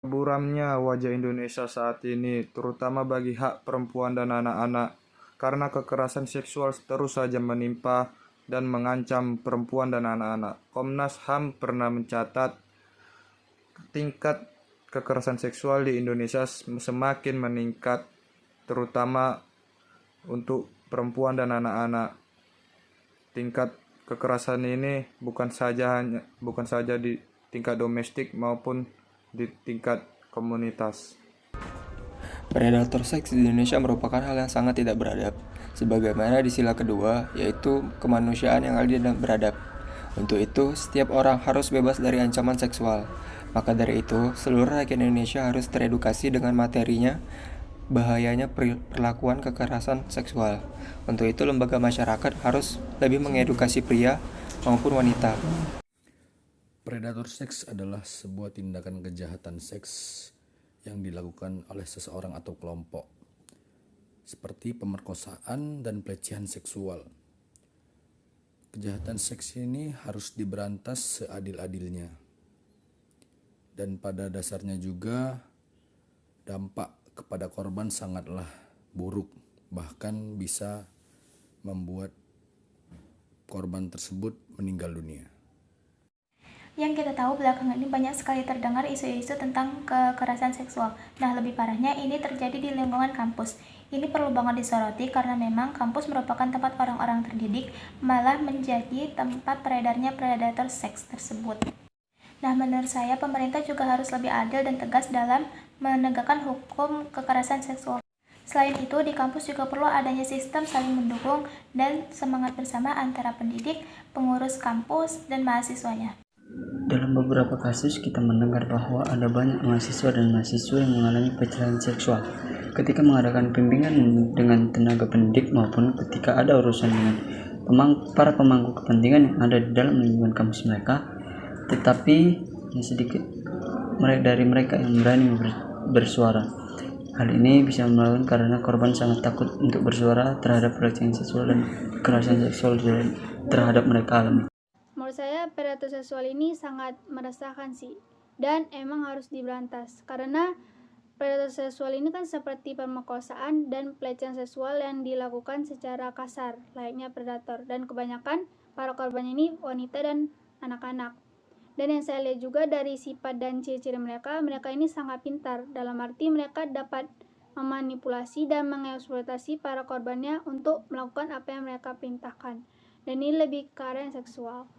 Buramnya wajah Indonesia saat ini, terutama bagi hak perempuan dan anak-anak, karena kekerasan seksual terus saja menimpa dan mengancam perempuan dan anak-anak. Komnas HAM pernah mencatat tingkat kekerasan seksual di Indonesia semakin meningkat, terutama untuk perempuan dan anak-anak. Tingkat kekerasan ini bukan saja di tingkat domestik maupun di tingkat komunitas. Predator seks di Indonesia merupakan hal yang sangat tidak beradab, sebagaimana di sila kedua, yaitu kemanusiaan yang adil dan beradab. Untuk itu, setiap orang harus bebas dari ancaman seksual. Maka dari itu, seluruh rakyat Indonesia harus teredukasi dengan materinya bahayanya perlakuan kekerasan seksual. Untuk itu, lembaga masyarakat harus lebih mengedukasi pria maupun wanita. Predator seks adalah sebuah tindakan kejahatan seks yang dilakukan oleh seseorang atau kelompok, seperti pemerkosaan dan pelecehan seksual. Kejahatan seks ini harus diberantas seadil-adilnya. Dan pada dasarnya juga dampak kepada korban sangatlah buruk, bahkan bisa membuat korban tersebut meninggal dunia. Yang kita tahu belakangan ini banyak sekali terdengar isu-isu tentang kekerasan seksual. Nah, lebih parahnya ini terjadi di lingkungan kampus. Ini perlu banget disoroti karena memang kampus merupakan tempat orang-orang terdidik, malah menjadi tempat peredarnya predator seks tersebut. Nah, menurut saya pemerintah juga harus lebih adil dan tegas dalam menegakkan hukum kekerasan seksual. Selain itu, di kampus juga perlu adanya sistem saling mendukung dan semangat bersama antara pendidik, pengurus kampus, dan mahasiswanya. Dalam beberapa kasus kita mendengar bahwa ada banyak mahasiswa dan mahasiswa yang mengalami pelecehan seksual ketika mengadakan bimbingan dengan tenaga pendidik maupun ketika ada urusan dengan para pemangku kepentingan yang ada di dalam lingkungan kampus mereka, tetapi sedikit dari mereka yang berani bersuara. Hal ini bisa melawan karena korban sangat takut untuk bersuara terhadap pelecehan seksual dan kekerasan seksual terhadap mereka alami. Menurut saya predator seksual ini sangat meresahkan sih, dan emang harus diberantas karena predator seksual ini kan seperti pemerkosaan dan pelecehan seksual yang dilakukan secara kasar layaknya predator, dan kebanyakan para korban ini wanita dan anak-anak. Dan yang saya lihat juga dari sifat dan ciri-ciri mereka ini sangat pintar, dalam arti mereka dapat memanipulasi dan mengeksploitasi para korbannya untuk melakukan apa yang mereka perintahkan, dan ini lebih ke arah yang seksual.